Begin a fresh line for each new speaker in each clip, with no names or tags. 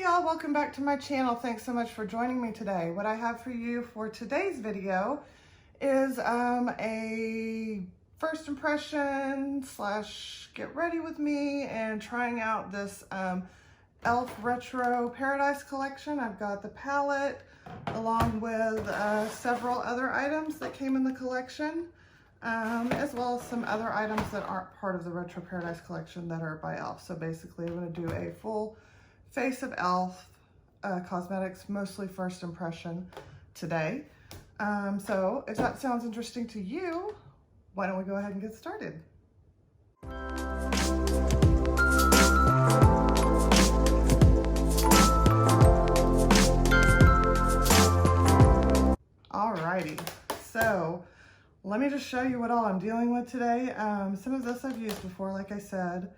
y'all, welcome back to my channel. Thanks so much for joining me today. What I have for you for today's video is a first impression slash get ready with me and trying out this e.l.f. Retro Paradise collection. I've got the palette along with several other items that came in the collection, as well as some other items that aren't part of the Retro Paradise collection that are by e.l.f. So basically I'm going to do a full face of e.l.f. Cosmetics, mostly first impression today. So if that sounds interesting to you, why don't we go ahead and get started? Alrighty, so let me just show you what all I'm dealing with today. Some of this I've used before, like I said,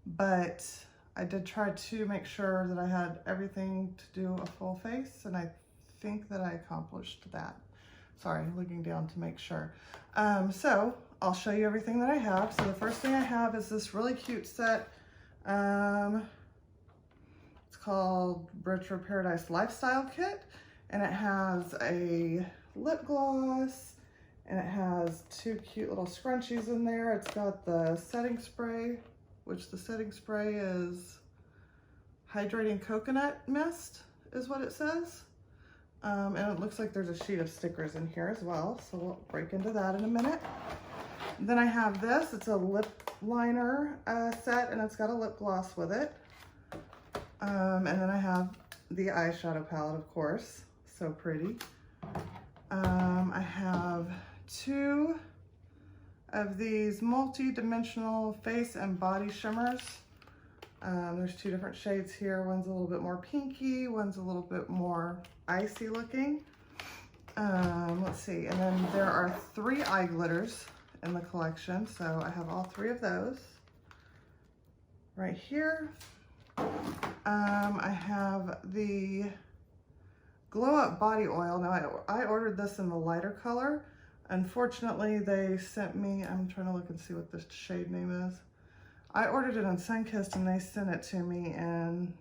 but I did try to make sure that I had everything to do a full face, and I think that I accomplished that. Sorry, looking down to make sure. So I'll show you everything that I have. So the first thing I have is this really cute set. It's called Retro Paradise Lifestyle Kit, and it has a lip gloss, and it has two cute little scrunchies in there. It's got the setting spray, which the setting spray is Hydrating Coconut Mist is what it says. And it looks like there's a sheet of stickers in here as well, so we'll break into that in a minute. Then I have this, it's a lip liner set, and it's got a lip gloss with it. And then I have the eyeshadow palette, of course, so pretty. I have two of these multi-dimensional face and body shimmers. There's two different shades here. One's a little bit more pinky, one's a little bit more icy looking. Let's see, and then there are 3 eye glitters in the collection, so I have all 3 of those right here. I have the Glow Up Body Oil. Now I ordered this in the lighter color. Unfortunately, they sent me, I'm trying to look and see what this shade name is. I ordered it on Sunkissed and they sent it to me in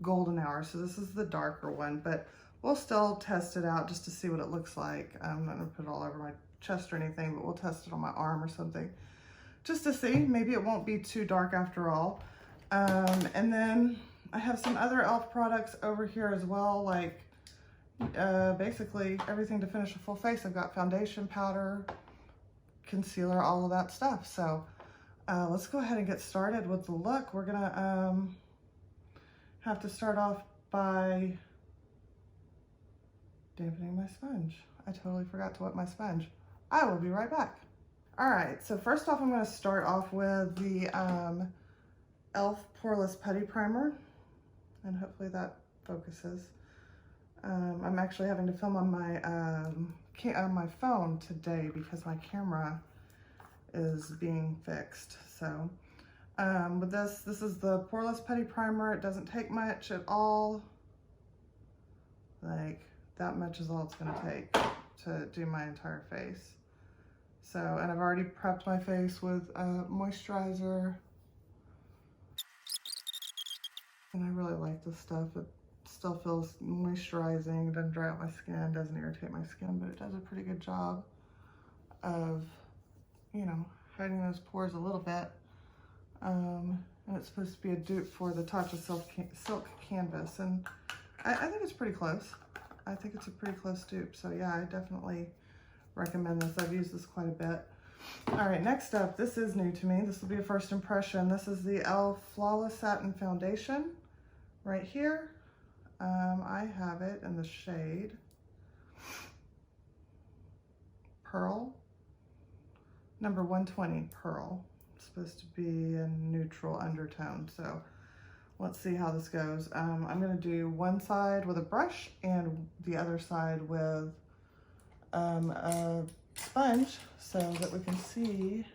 Golden Hour. So this is the darker one, but we'll still test it out just to see what it looks like. I'm not gonna put it all over my chest or anything, but we'll test it on my arm or something just to see. Maybe it won't be too dark after all. And then I have some other e.l.f. products over here as well, like basically everything to finish a full face. I've got foundation, powder, concealer, all of that stuff. So let's go ahead and get started with the look. We're gonna have to start off by dampening my sponge. I totally forgot to wet my sponge. I will be right back. All right, so first off, I'm gonna start off with the e.l.f. Poreless Putty Primer, and hopefully that focuses. I'm actually having to film on my phone today because my camera is being fixed. So with this is the Poreless Putty Primer. It doesn't take much at all. Like that much is all it's gonna take to do my entire face. So, and I've already prepped my face with moisturizer. And I really like this stuff. It still feels moisturizing, doesn't dry out my skin, doesn't irritate my skin, but it does a pretty good job of, you know, hiding those pores a little bit. And it's supposed to be a dupe for the Tatcha Silk Canvas, and I think it's pretty close. I think it's a pretty close dupe, so yeah, I definitely recommend this. I've used this quite a bit. All right, next up, this is new to me. This will be a first impression. This is the e.l.f. Flawless Satin Foundation right here. I have it in the shade Pearl, number 120 Pearl. It's supposed to be a neutral undertone, so let's see how this goes. I'm gonna do one side with a brush and the other side with a sponge so that we can see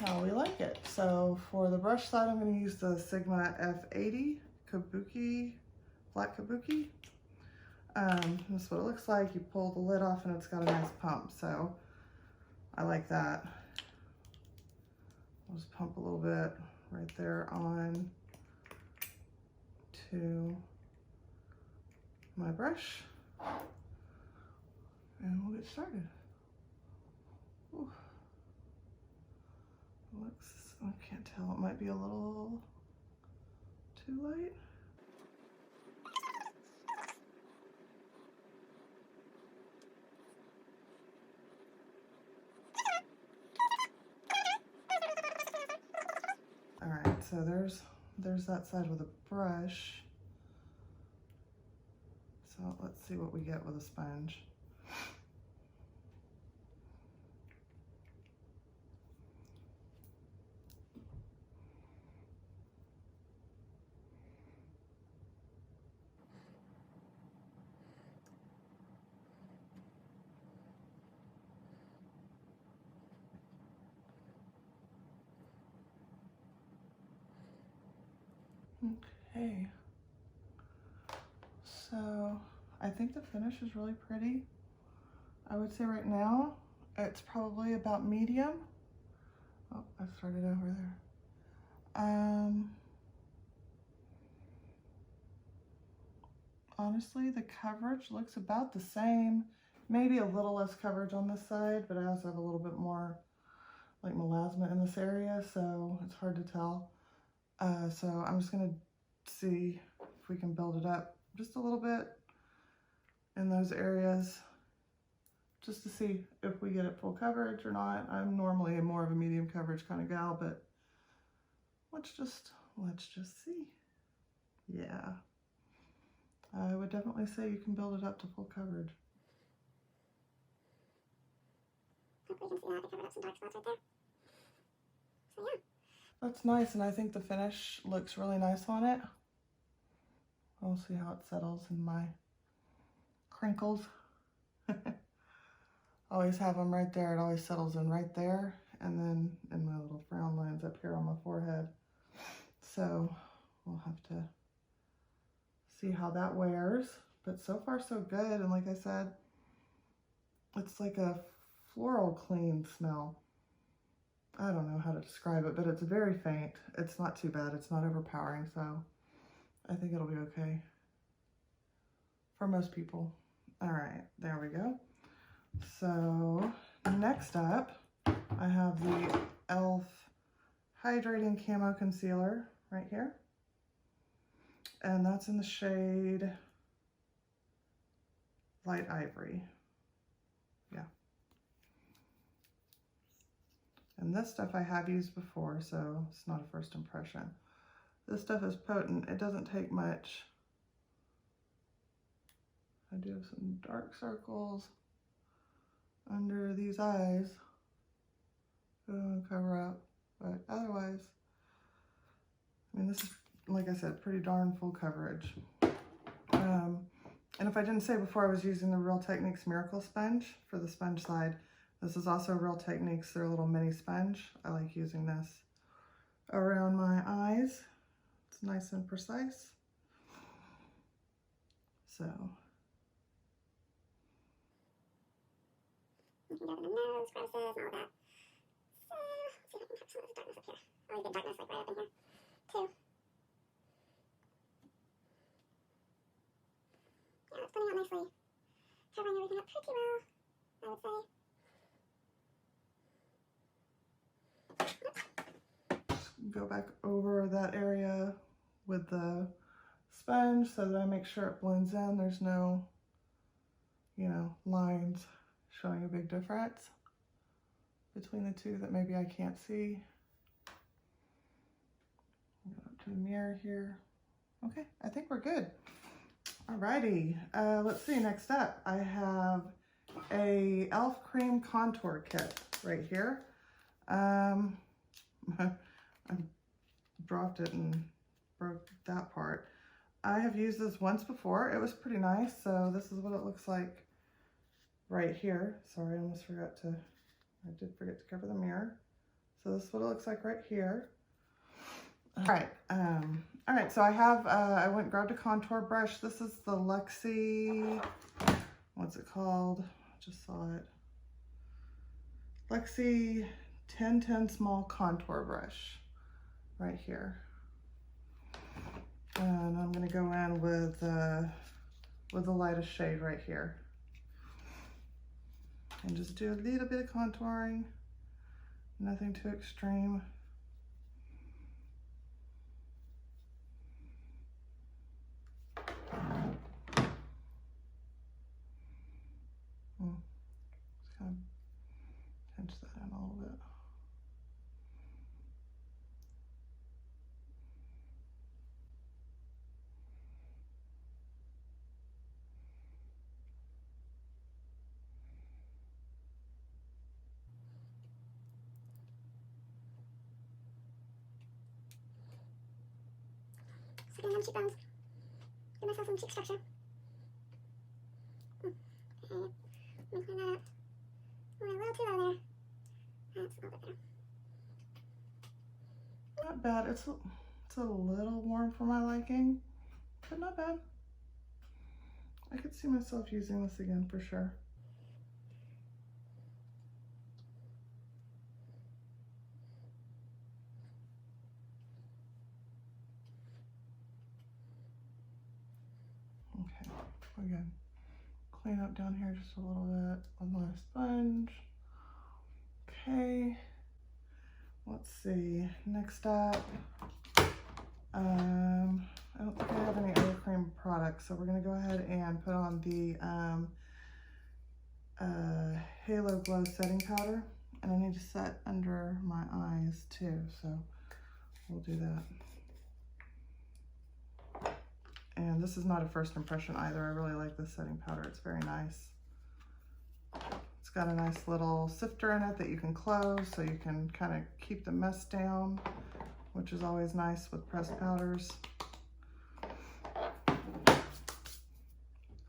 how we like it. So for the brush side, I'm gonna use the Sigma F80 Kabuki, Flat Kabuki. This is what it looks like. You pull the lid off and it's got a nice pump, so I like that. I'll just pump a little bit right there on into my brush and we'll get started. Ooh. Looks, I can't tell, it might be a little too light. All right, so there's that side with a brush. So let's see what we get with a sponge. Okay, so I think the finish is really pretty. I would say right now it's probably about medium. Oh, I started over there. Honestly, the coverage looks about the same. Maybe a little less coverage on this side, but I also have a little bit more like melasma in this area, so it's hard to tell. So I'm just gonna see if we can build it up just a little bit in those areas, just to see if we get it full coverage or not. I'm normally more of a medium coverage kind of gal, but let's just see. Yeah, I would definitely say you can build it up to full coverage.
Hopefully you can see that. I covered up some dark spots right there. So yeah.
That's nice, and I think the finish looks really nice on it. We'll see how it settles in my crinkles. Always have them right there. It always settles in right there, and then in my little frown lines up here on my forehead. So we'll have to see how that wears, but so far so good. And like I said, it's like a floral clean smell. I don't know how to describe it, but it's very faint. It's not too bad. It's not overpowering, so I think it'll be okay for most people. All right, there we go. So next up, I have the e.l.f. Hydrating Camo Concealer right here. And that's in the shade Light Ivory. Yeah. And this stuff I have used before, so it's not a first impression. This stuff is potent. It doesn't take much. I do have some dark circles under these eyes. Cover up, but otherwise, I mean, this is, like I said, pretty darn full coverage. And if I didn't say before, I was using the Real Techniques Miracle Sponge for the sponge side. This is also Real Techniques, their little mini sponge. I like using this around my eyes. It's nice and precise. So.
You can go to the nose, crevices, and all of that. So, let's see if I can have some of this darkness up here. Or even darkness like right up in here, too. Yeah, it's blending out nicely. Covering everything up pretty well, I would say.
Go back over that area with the sponge so that I make sure it blends in. There's no, you know, lines showing a big difference between the two that maybe I can't see. Go up to the mirror here. Okay, I think we're good. Alrighty, let's see, next up I have a e.l.f. Cream Contour Kit right here. I dropped it and broke that part. I have used this once before. It was pretty nice. So this is what it looks like right here. Sorry, I almost forgot to, I did forget to cover the mirror. So this is what it looks like right here. All right, so I have, I went and grabbed a contour brush. This is the Luxie, what's it called? I just saw it. Luxie 1010 Small Contour Brush right here. And I'm gonna go in with the lightest shade right here. And just do a little bit of contouring, nothing too extreme. Just kind of pinch that in a little bit.
Sucking on cheekbones. Give myself some cheek structure. Okay. Let me clean that up. We're a little too low there. That's a little bit better.
Not bad. It's a little warm for my liking, but not bad. I could see myself using this again for sure. Okay, we're good. Clean up down here just a little bit with my sponge. Okay, let's see. Next up, I don't think I have any eye cream products, so we're gonna go ahead and put on the Halo Glow setting powder, and I need to set under my eyes too, so we'll do that. And this is not a first impression either. I really like this setting powder. It's very nice. It's got a nice little sifter in it that you can close so you can kind of keep the mess down, which is always nice with pressed powders. All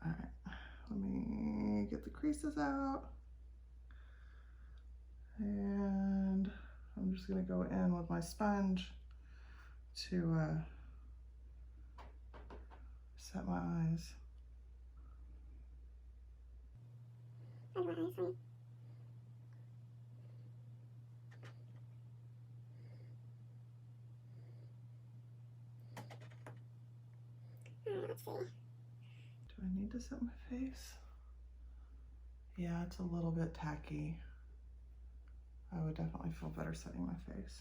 right, let me get the creases out. And I'm just gonna go in with my sponge to set my eyes.
Under my eyes, honey. Let's see.
Do I need to set my face? Yeah, it's a little bit tacky. I would definitely feel better setting my face.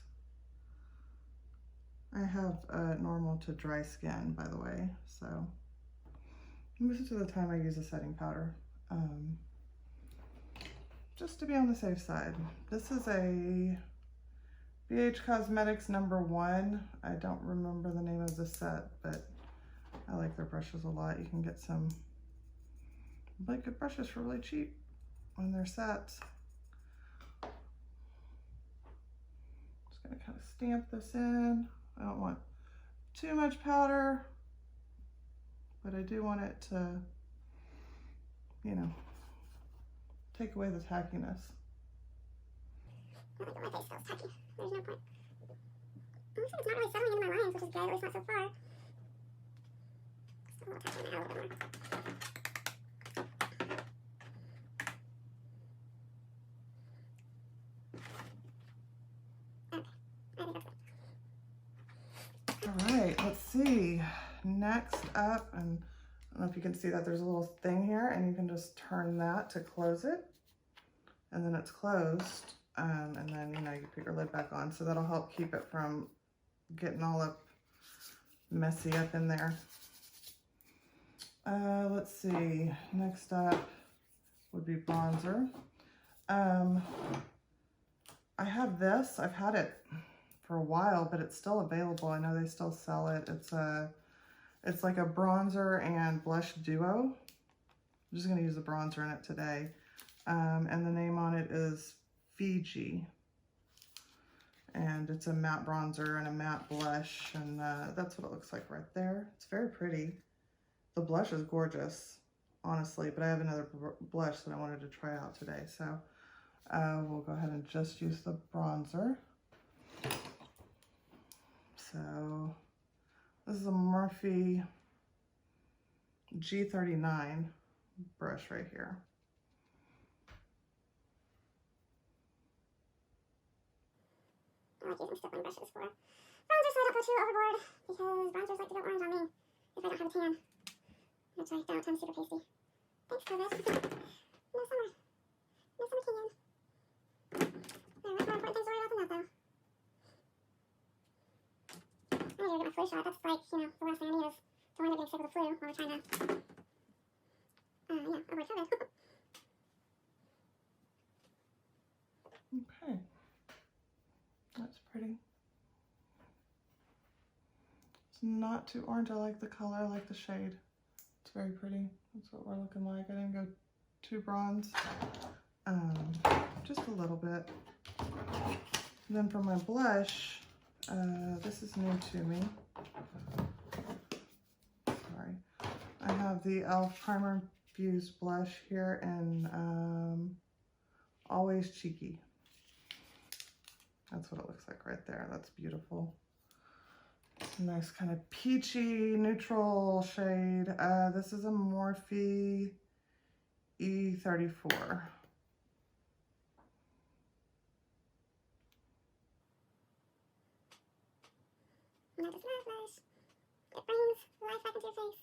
I have normal to dry skin, by the way, so most of the time I use a setting powder, just to be on the safe side. This is a BH Cosmetics #1. I don't remember the name of the set, but I like their brushes a lot. You can get some really good brushes for really cheap when they're sets. Just gonna kind of stamp this in. I don't want too much powder, but I do want it to, you know, take away the tackiness.
I like that my face feels tacky. There's no point. It's not really settling into my lines, which is good, at least not so far. Still a little tacky now, a little bit more. Okay, I think that's good.
All right, let's see. Next up, and I don't know if you can see that there's a little thing here, and you can just turn that to close it, and then it's closed, and then, you know, you put your lid back on, so that'll help keep it from getting all up messy up in there. Let's see, next up would be bronzer. I have this, I've had it for a while, but it's still available. I know they still sell it. It's like a bronzer and blush duo. I'm just gonna use the bronzer in it today. And the name on it is Fiji. And it's a matte bronzer and a matte blush, and that's what it looks like right there. It's very pretty. The blush is gorgeous, honestly, but I have another blush that I wanted to try out today. So we'll go ahead and just use the bronzer. So this is a Morphe G39 brush right here.
I like using stippling brushes for bronzer so I don't go too overboard, because bronzers like to go orange on me if I don't have a tan, which I don't. I'm super pasty. Thanks, COVID. No summer. No summer tan. There are much more important things to worry about than that, though. I need to get my flu shot. That's like, you know, the last thing I need is to wind up getting sick with the flu while we're trying to, avoid COVID.
Okay. That's pretty. It's not too orange. I like the color. I like the shade. It's very pretty. That's what we're looking like. I didn't go too bronze. Just a little bit. And then for my blush, this is new to me. Sorry. I have the e.l.f. Primer Infused blush here in Always Cheeky. That's what it looks like right there. That's beautiful. It's a nice kind of peachy, neutral shade. This is a Morphe E34.
And I just love blush. It brings life back into your face.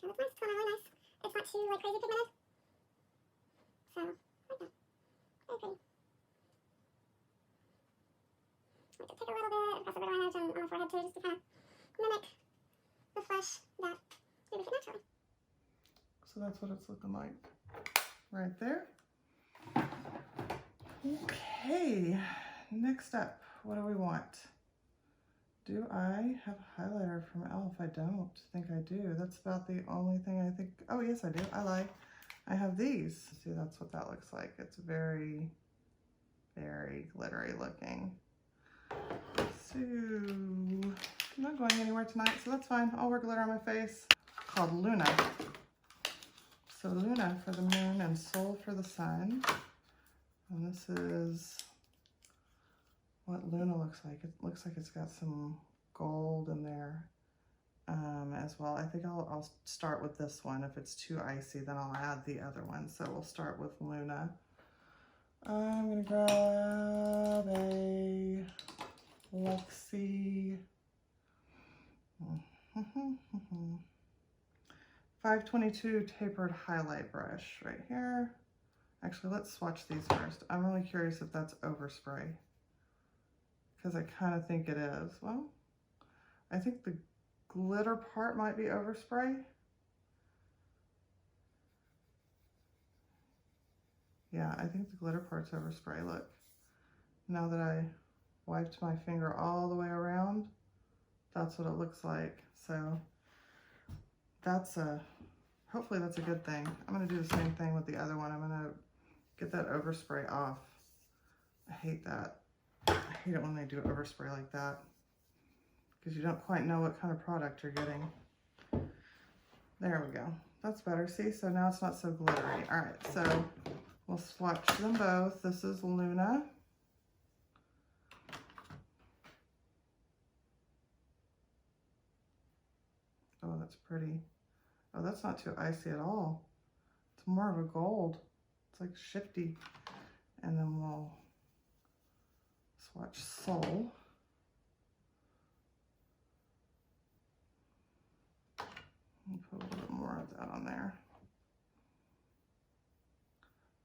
And it's nice. It's really nice. It's not too like crazy pigmented. So, I like that. Very pretty. I like to take a little bit, press a bit around edge on the forehead too, just to kind of mimic the flush that we would get naturally.
So that's what it's looking like right there. Okay, next up, what do we want? Do I have a highlighter from e.l.f.? I don't think I do. That's about the only thing I think. Oh, yes, I do. I have these. See, that's what that looks like. It's very, very glittery looking. So, I'm not going anywhere tonight, so that's fine. I'll wear glitter on my face. Called Luna. So Luna for the moon and Soul for the sun. And this is what Luna looks like. It looks like it's got some gold in there as well. I think I'll start with this one. If it's too icy, then I'll add the other one. So we'll start with Luna. I'm gonna grab a Luxie 522 tapered highlight brush right here. Actually, let's swatch these first. I'm really curious if that's overspray, because I kind of think it is. Well, I think the glitter part might be overspray. Yeah, I think the glitter part's overspray. Look, now that I wiped my finger all the way around, that's what it looks like. So that's hopefully that's a good thing. I'm gonna do the same thing with the other one. I'm gonna get that overspray off. I hate that. I hate it when they do overspray like that, because you don't quite know what kind of product you're getting. There we go. That's better. See, so now it's not so glittery. All right, so we'll swatch them both. This is Luna. Oh, that's pretty. Oh, that's not too icy at all. It's more of a gold. It's like shifty. And then we'll swatch Soul. I'll put a little bit more of that on there.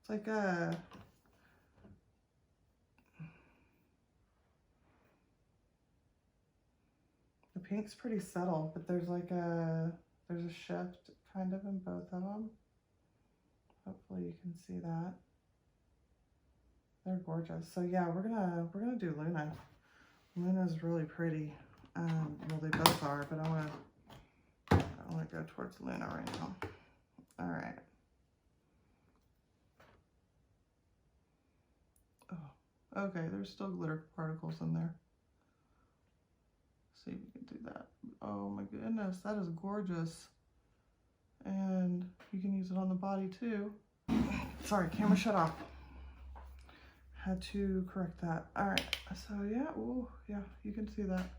It's like a the pink's pretty subtle, but there's a shift kind of in both of them. Hopefully you can see that. They're gorgeous. So yeah, we're gonna do Luna. Luna's really pretty. Well, they both are, but I wanna go towards Luna right now. All right. Oh, okay. There's still glitter particles in there. See if we can do that. Oh my goodness, that is gorgeous. And you can use it on the body too. Sorry, camera shut off. Had to correct that. All right, so yeah, ooh, yeah, you can see that.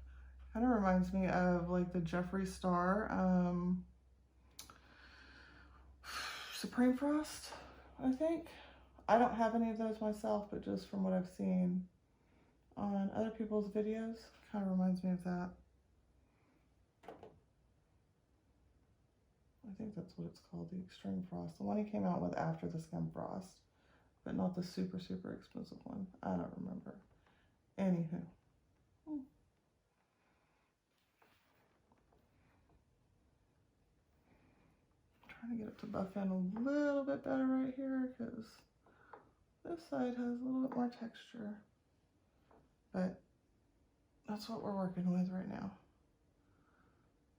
Kind of reminds me of like the Jeffree Star Supreme Frost, I think. I don't have any of those myself, but just from what I've seen on other people's videos. Kind of reminds me of that. I think that's what it's called, the Extreme Frost. The one he came out with after the Skim Frost, but not the super, super expensive one. I don't remember. Anywho. Trying to get it to buff in a little bit better right here because this side has a little bit more texture. But that's what we're working with right now.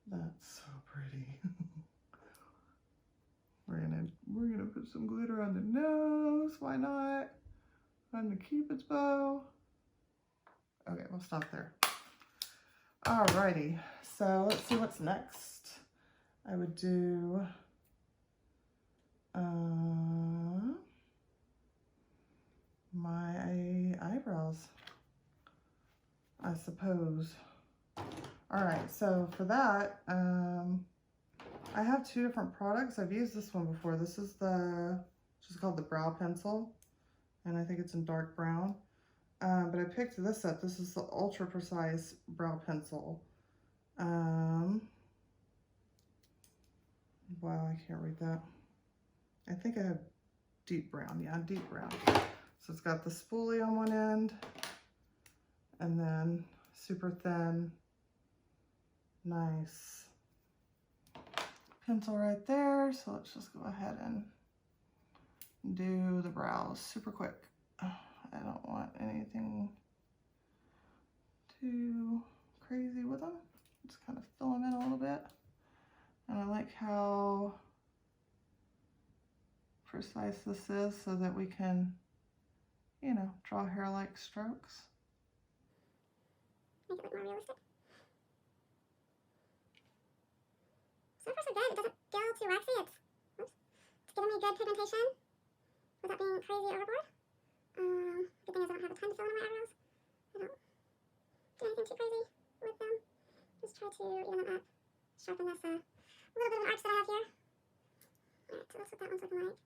That's so pretty. We're gonna put some glitter on the nose. Why not? On the Cupid's bow. Okay, we'll stop there. Alrighty, so let's see what's next. I would do my eyebrows, I suppose. Alright, so for that, I have two different products. I've used this one before. This is just called the Brow Pencil, and I think it's in dark brown. But I picked this up. This is the Ultra Precise Brow Pencil. Wow, I can't read that. I think I have deep brown. Yeah, deep brown. So it's got the spoolie on one end, and then super thin, nice pencil right there. So let's just go ahead and do the brows super quick. I don't want anything too crazy with them. Just kind of fill them in a little bit. And I like how precise this is so that we can, you know, draw hair-like strokes.
Make it look more realistic. So far so good. It doesn't feel too waxy. It's giving me good pigmentation without being crazy overboard. Good thing is I don't have a ton to fill in my eyebrows. I don't do anything too crazy with them. Just try to even them up. Sharpen this little bit of an arch that I have here. Alright, so that's what that one's looking like.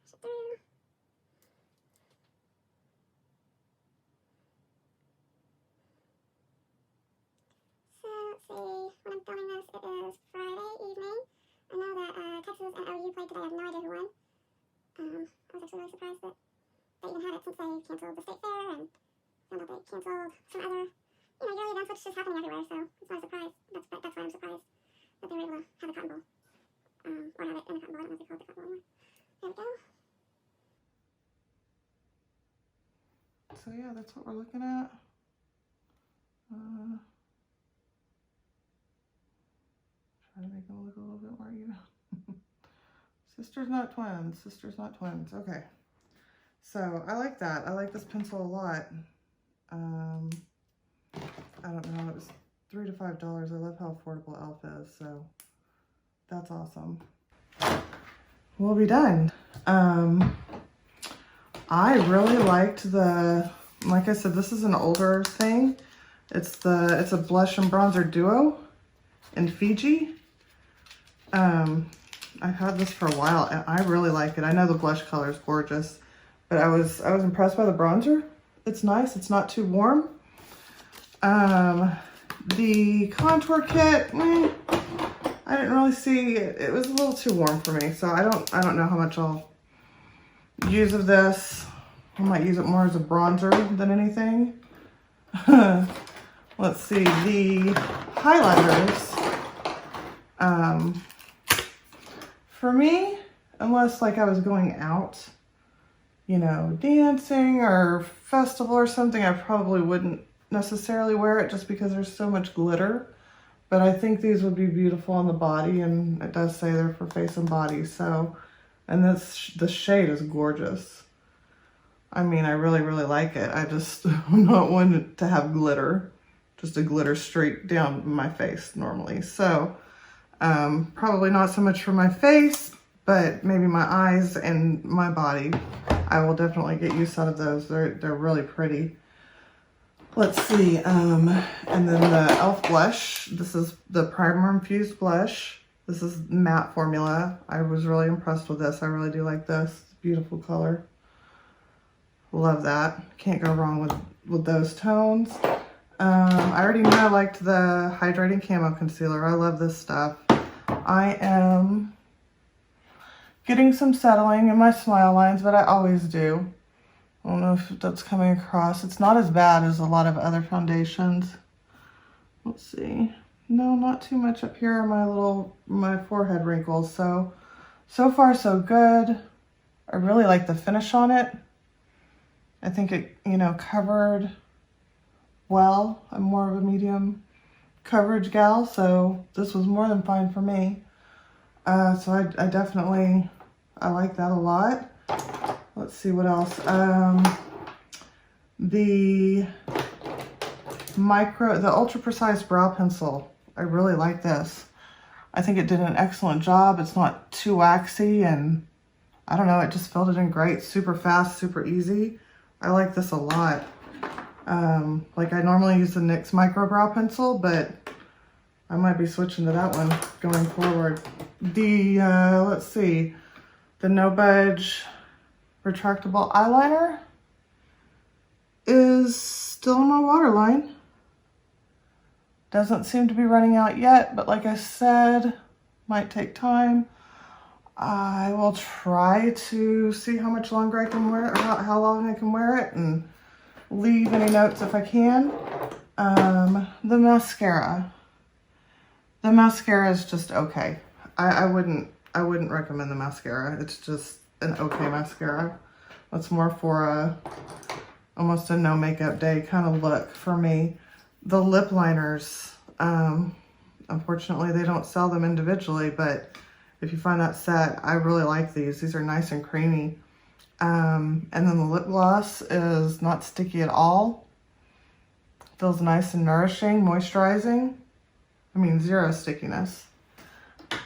Push it through. So let's see, when I'm filming this, it is Friday evening. I know that Texas and OU played today. I have no idea who won. I was actually really surprised that they even had it since they canceled the state fair and found out they canceled some other, yearly events, which is just happening everywhere, so it's not a surprise. That's why I'm surprised that they were able to have a cotton ball. Or have it in a cotton ball. I don't know if they call it the cotton ball anymore. There we go.
So yeah, that's what we're looking at. Try to make them look a little bit more even. Sisters not twins. Sisters not twins. Okay. So I like that. I like this pencil a lot. I don't know. It was $3 to $5. I love how affordable e.l.f. is. So that's awesome. We'll be done. I really liked like I said, this is an older thing. It's a blush and bronzer duo in Fiji. I've had this for a while and I really like it. I know the blush color is gorgeous, but I was impressed by the bronzer. It's nice. It's not too warm. The contour kit, I didn't really see it. It was a little too warm for me, so I don't know how much I'll use of this. I might use it more as a bronzer than anything. Let's see, the highlighters. For me, unless like I was going out, dancing or festival or something, I probably wouldn't necessarily wear it just because there's so much glitter. But I think these would be beautiful on the body, and it does say they're for face and body. So, and the shade is gorgeous. I mean, I really, really like it. I just am not one to have glitter, just a glitter straight down my face normally. So, probably not so much for my face, but maybe my eyes and my body. I will definitely get use out of those. They're really pretty. Let's see, and then the e.l.f. blush. This is the Primer Infused blush. This is matte formula. I was really impressed with this. I really do like this. Beautiful color. Love that. Can't go wrong with those tones. I already knew I liked the Hydrating Camo Concealer. I love this stuff. I am getting some settling in my smile lines, but I always do. I don't know if that's coming across. It's not as bad as a lot of other foundations. Let's see. No, not too much up here on my forehead wrinkles. So far so good. I really like the finish on it. I think it, you know, covered well. I'm more of a medium coverage gal, so this was more than fine for me. So I definitely, I like that a lot. Let's see what else. The Ultra Precise Brow Pencil. I really like this. I think it did an excellent job. It's not too waxy, and I don't know, it just filled it in great. Super fast, super easy. I like this a lot. Like I normally use the NYX Micro Brow Pencil, but I might be switching to that one going forward. The, let's see, the No Budge Retractable Eyeliner is still in my waterline. Doesn't seem to be running out yet, but like I said, might take time. I will try to see how much longer I can wear it, or how long I can wear it, and leave any notes if I can. The mascara. The mascara is just okay. I wouldn't recommend the mascara. It's just an okay mascara. It's more for almost a no makeup day kind of look for me. The lip liners, unfortunately they don't sell them individually, but if you find that set, I really like these. These are nice and creamy. And then the lip gloss is not sticky at all. Feels nice and nourishing, moisturizing. I mean, zero stickiness.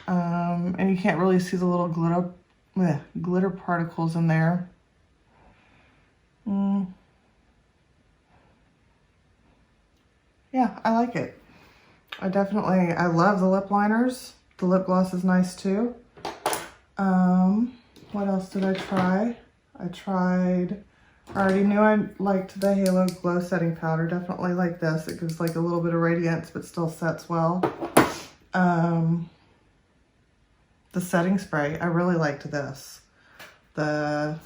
And you can't really see the little glitter particles in there. Yeah, I like it. I love the lip liners. The lip gloss is nice too. What else did I try? I already knew I liked the Halo Glow Setting Powder. Definitely like this. It gives like a little bit of radiance, but still sets well. The setting spray, I really liked this. The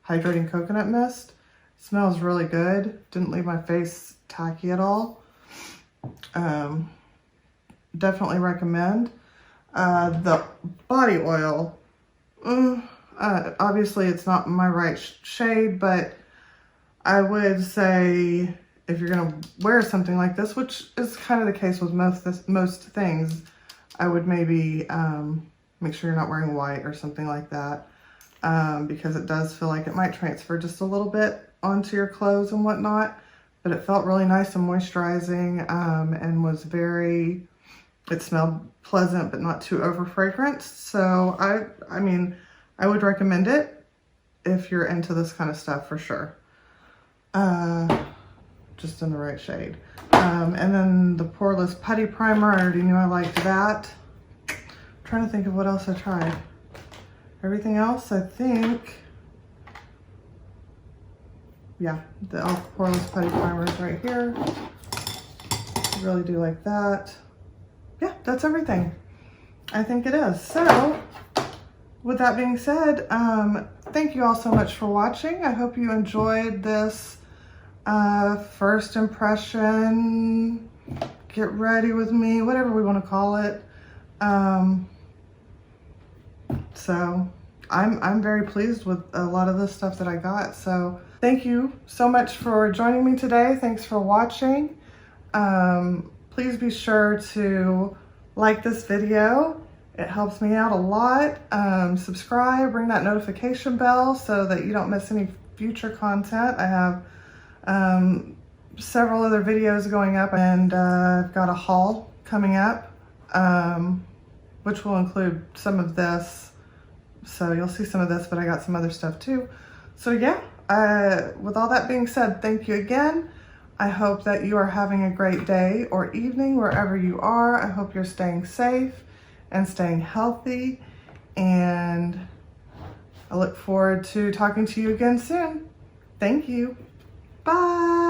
Hydrating Coconut Mist. Smells really good. Didn't leave my face tacky at all. Definitely recommend. The body oil. Obviously it's not my right shade, but I would say if you're gonna wear something like this, which is kind of the case with most things, I would maybe make sure you're not wearing white or something like that, because it does feel like it might transfer just a little bit onto your clothes and whatnot. But it felt really nice and moisturizing, and was it smelled pleasant but not too over fragranced. So I mean, I would recommend it if you're into this kind of stuff for sure. Just in the right shade. And then the Poreless Putty Primer, I already knew I liked that. I'm trying to think of what else I tried. Everything else, I think, yeah, the Poreless Putty Primer is right here. I really do like that. Yeah, that's everything. I think it is. So, with that being said, thank you all so much for watching. I hope you enjoyed this first impression, get ready with me, whatever we want to call it. So I'm very pleased with a lot of the stuff that I got. So thank you so much for joining me today. Thanks for watching. Please be sure to like this video. It helps me out a lot. Subscribe, ring that notification bell so that you don't miss any future content. I have several other videos going up, and I've got a haul coming up, which will include some of this. So you'll see some of this, but I got some other stuff too. So yeah, with all that being said, thank you again. I hope that you are having a great day or evening wherever you are. I hope you're staying safe and staying healthy, and I look forward to talking to you again soon. Thank you. Bye.